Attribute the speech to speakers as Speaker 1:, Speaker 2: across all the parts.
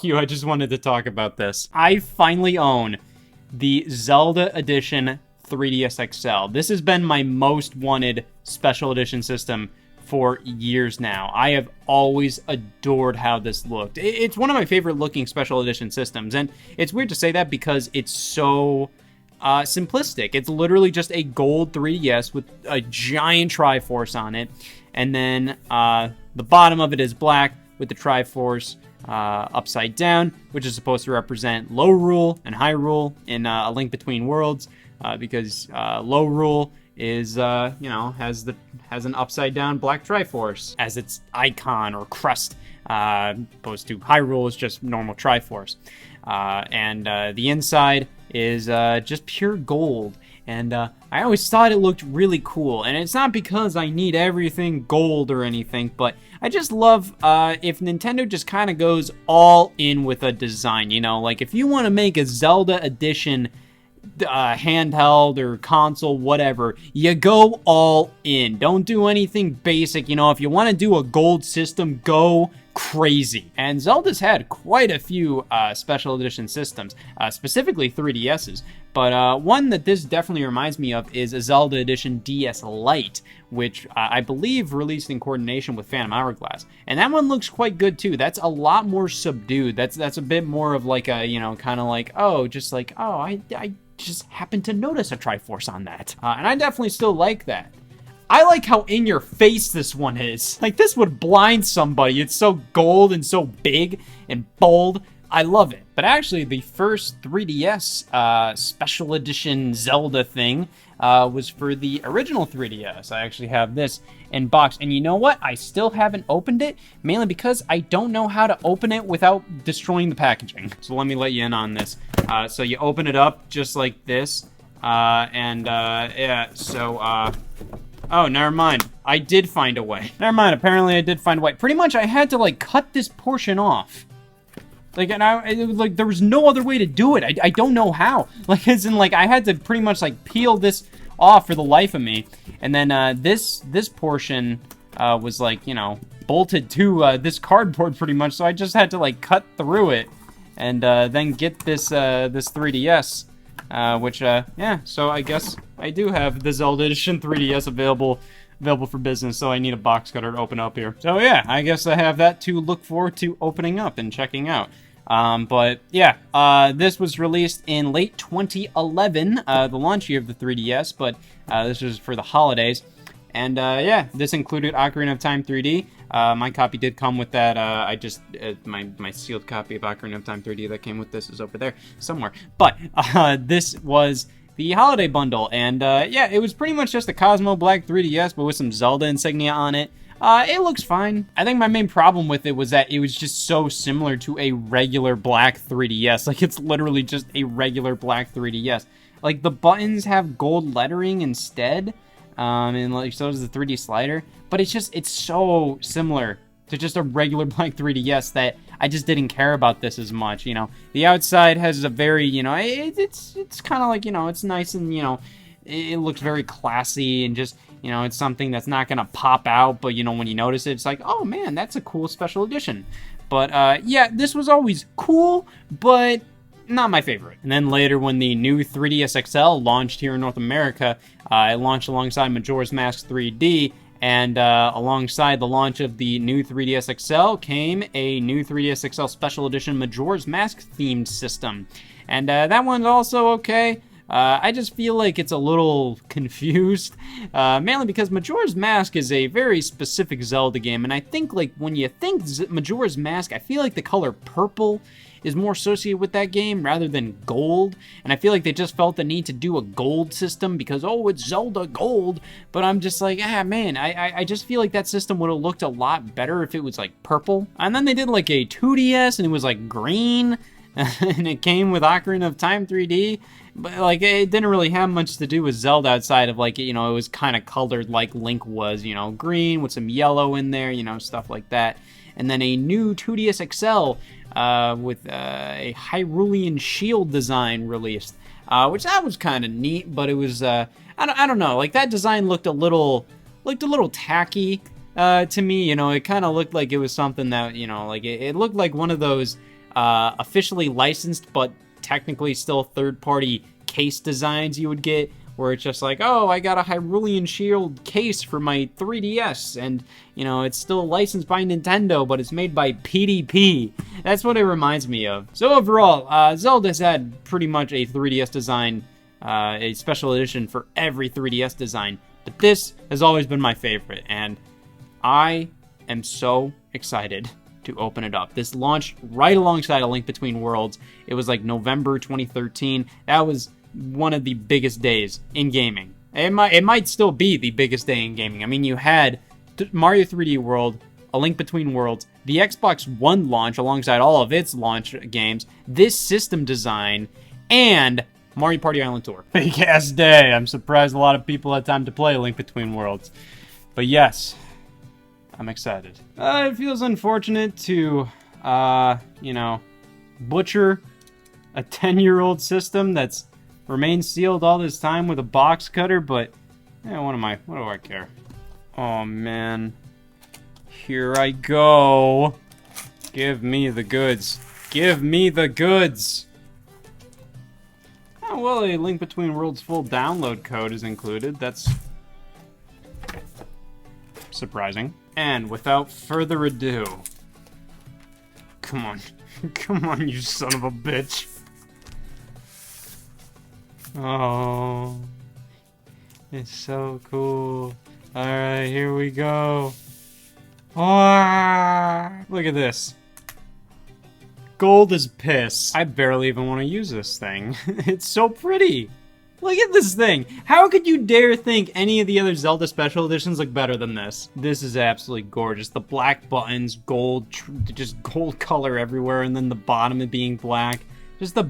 Speaker 1: you, I just wanted to talk about this. I finally own the Zelda Edition 3DS XL. This has been my most wanted special edition system for years now. I have always adored how this looked. It's one of my favorite looking special edition systems, and it's weird to say that because it's so simplistic. It's literally just a gold 3DS with a giant Triforce on it, and then the bottom of it is black with the Triforce upside down, which is supposed to represent low rule and high rule in A Link Between Worlds, because low rule is has an upside down black Triforce as its icon or crest, opposed to Hyrule is just normal Triforce. And the inside is just pure gold. And I always thought it looked really cool. And it's not because I need everything gold or anything, but I just love if Nintendo just kind of goes all in with a design, you know? Like if you want to make a Zelda Edition handheld or console, whatever, you go all in. Don't do anything basic. You know, if you want to do a gold system, go crazy. And Zelda's had quite a few special edition systems, specifically 3DSs. But one that this definitely reminds me of is a Zelda Edition DS Lite, which I believe released in coordination with Phantom Hourglass. And that one looks quite good too. That's a lot more subdued. That's a bit more of like a, you know, kind of like, oh, just like, oh, I just happened to notice a Triforce on that. And I definitely still like that. I like how in your face this one is. Like, this would blind somebody. It's so gold and so big and bold. I love it. But actually, the first 3DS special edition Zelda thing was for the original 3DS. I actually have this in box. And you know what? I still haven't opened it, mainly because I don't know how to open it without destroying the packaging. So let me let you in on this. So you open it up just like this. Yeah, so... Oh, never mind. I did find a way. Never mind, apparently I did find a way. Pretty much I had to, like, cut this portion off. Like, and like, there was no other way to do it. I don't know how. Like, as in, like, I had to pretty much, like, peel this off for the life of me. And then, this portion, was, like, you know, bolted to, this cardboard pretty much. So I just had to, like, cut through it. And, then get this, this 3DS. Which, yeah, so I guess I do have the Zelda Edition 3DS available for business, so I need a box cutter to open up here. So yeah, I guess I have that to look forward to opening up and checking out. But yeah, this was released in late 2011, the launch year of the 3DS, but this was for the holidays. And yeah, this included Ocarina of Time 3D. My copy did come with that. I just my sealed copy of Ocarina of Time 3D that came with this is over there somewhere. But this was the holiday bundle, and yeah, it was pretty much just a Cosmo Black 3DS, but with some Zelda insignia on it. It looks fine. I think my main problem with it was that it was just so similar to a regular black 3DS. Like, it's literally just a regular black 3DS. Like, the buttons have gold lettering instead. And like, so does the 3D slider, but it's so similar to just a regular black 3DS that I just didn't care about this as much, you know. The outside has a very, you know, it's kind of like, you know, it's nice and, you know, it looks very classy and just, you know, it's something that's not gonna pop out, but, you know, when you notice it, it's like, oh man, that's a cool special edition. But, yeah, this was always cool, but not my favorite. And then later, when the new 3DS XL launched here in North America, it launched alongside Majora's Mask 3D, and alongside the launch of the new 3DS XL came a new 3DS XL Special Edition Majora's Mask themed system. And that one's also okay. I just feel like it's a little confused, mainly because Majora's Mask is a very specific Zelda game, and I think, like, when you think Majora's Mask, I feel like the color purple is more associated with that game rather than gold, and I feel like they just felt the need to do a gold system because, oh, it's Zelda Gold, but I'm just like, man, I just feel like that system would have looked a lot better if it was, like, purple. And then they did, like, a 2DS, and it was, like, green, and it came with Ocarina of Time 3D, but, like, it didn't really have much to do with Zelda outside of, like, you know, it was kind of colored like Link was, you know, green with some yellow in there, you know, stuff like that. And then a new 2DS XL with a Hyrulean shield design released, which that was kind of neat, but it was, I don't know, like, that design looked a little tacky to me, you know. It kind of looked like it was something that, you know, like, it looked like one of those officially licensed, but technically still third-party case designs you would get, where it's just like, oh, I got a Hyrulean Shield case for my 3DS, and, you know, it's still licensed by Nintendo, but it's made by PDP. That's what it reminds me of. So overall, Zelda's had pretty much a 3DS design, a special edition for every 3DS design, but this has always been my favorite, and I am so excited to open it up. This launched right alongside A Link Between Worlds. It was like November 2013. That was one of the biggest days in gaming. It might still be the biggest day in gaming. I mean, you had Mario 3D World, A Link Between Worlds, the Xbox One launch alongside all of its launch games, this system design, and Mario Party Island Tour. Big ass day. I'm surprised a lot of people had time to play A Link Between Worlds. But yes, I'm excited. It feels unfortunate to, you know, butcher a 10-year-old system that's remained sealed all this time with a box cutter, but what do I care? Oh man, here I go. Give me the goods. Give me the goods. Oh, well, A Link Between Worlds full download code is included. That's surprising. And without further ado, come on. Come on, you son of a bitch. Oh, it's so cool. Alright, here we go. Oh, look at this. Gold as piss. I barely even want to use this thing. It's so pretty. Look at this thing. How could you dare think any of the other Zelda special editions look better than this? This is absolutely gorgeous. The black buttons, gold, just gold color everywhere, and then the bottom of being black. Just the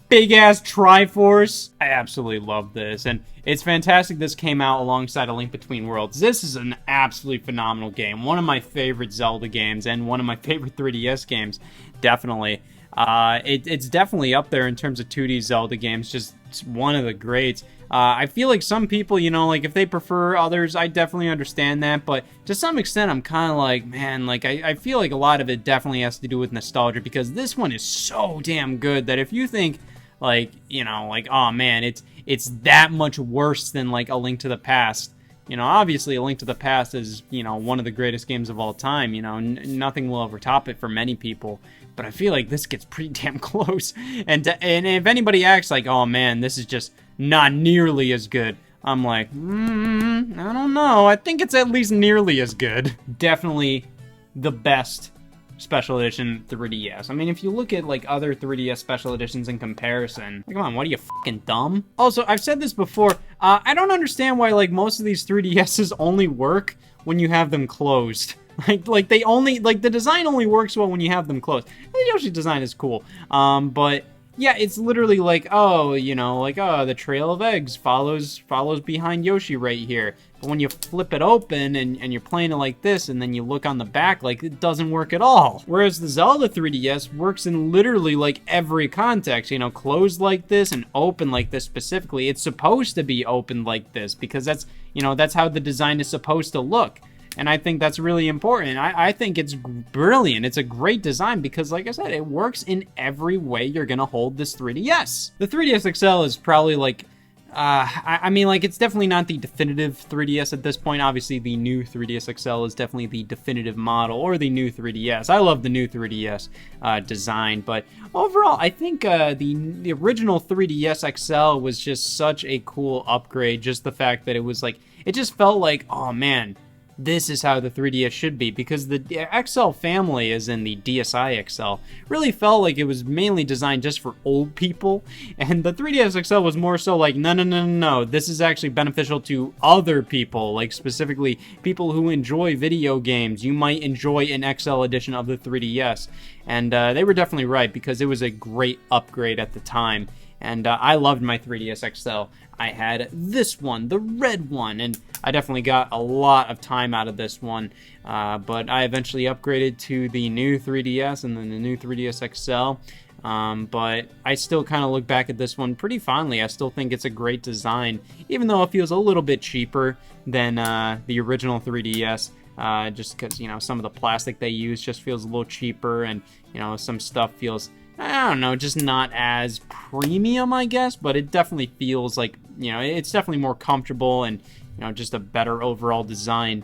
Speaker 1: big-ass Triforce. I absolutely love this, and it's fantastic this came out alongside A Link Between Worlds. This is an absolutely phenomenal game. One of my favorite Zelda games, and one of my favorite 3DS games, definitely. It's definitely up there in terms of 2D Zelda games, just one of the greats. I feel like some people, you know, like if they prefer others, I definitely understand that, but to some extent I'm kind of like, man, like I feel like a lot of it definitely has to do with nostalgia, because this one is so damn good that if you think, like, you know, like, oh man, it's that much worse than like A Link to the Past. You know, obviously A Link to the Past is, you know, one of the greatest games of all time. You know, nothing will overtop it for many people. But I feel like this gets pretty damn close. And if anybody acts like, oh man, this is just not nearly as good, I'm like, I don't know. I think it's at least nearly as good. Definitely the best special edition 3DS. I mean, if you look at like other 3DS special editions in comparison, like, come on, what are you, fucking dumb? Also, I've said this before, I don't understand why like most of these 3DSs only work when you have them closed. Like they only, like the design only works well when you have them closed. The Yoshi design is cool, but yeah, it's literally like, oh, you know, like, oh, the trail of eggs follows behind Yoshi right here. But when you flip it open and you're playing it like this, and then you look on the back, like, it doesn't work at all. Whereas the Zelda 3DS works in literally, like, every context. You know, closed like this and open like this specifically. It's supposed to be open like this because that's, you know, that's how the design is supposed to look. And I think that's really important. I think it's brilliant. It's a great design because, like I said, it works in every way you're going to hold this 3DS. The 3DS XL is probably like, I mean, like, it's definitely not the definitive 3DS at this point. Obviously, the new 3DS XL is definitely the definitive model, or the new 3DS. I love the new 3DS design, but overall, I think the original 3DS XL was just such a cool upgrade. Just the fact that it was like, it just felt like, oh man, this is how the 3DS should be, because the XL family, as in the DSi XL, really felt like it was mainly designed just for old people, and the 3DS XL was more so like, no, this is actually beneficial to other people, like specifically people who enjoy video games. You might enjoy an XL edition of the 3DS, and they were definitely right, because it was a great upgrade at the time. And I loved my 3DS XL. I had this one, the red one, and I definitely got a lot of time out of this one. But I eventually upgraded to the new 3DS and then the new 3DS XL. But I still kind of look back at this one pretty fondly. I still think it's a great design, even though it feels a little bit cheaper than the original 3DS. just because, you know, some of the plastic they use just feels a little cheaper, and, you know, some stuff feels, I don't know, just not as premium, I guess, but it definitely feels like, you know, it's definitely more comfortable and, you know, just a better overall design.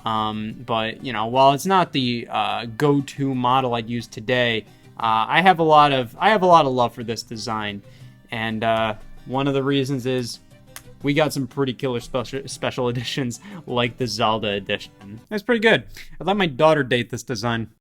Speaker 1: But, you know, while it's not the go-to model I'd use today, I have a lot of love for this design, and one of the reasons is we got some pretty killer special editions like the Zelda Edition. It's pretty good. I'd let my daughter date this design.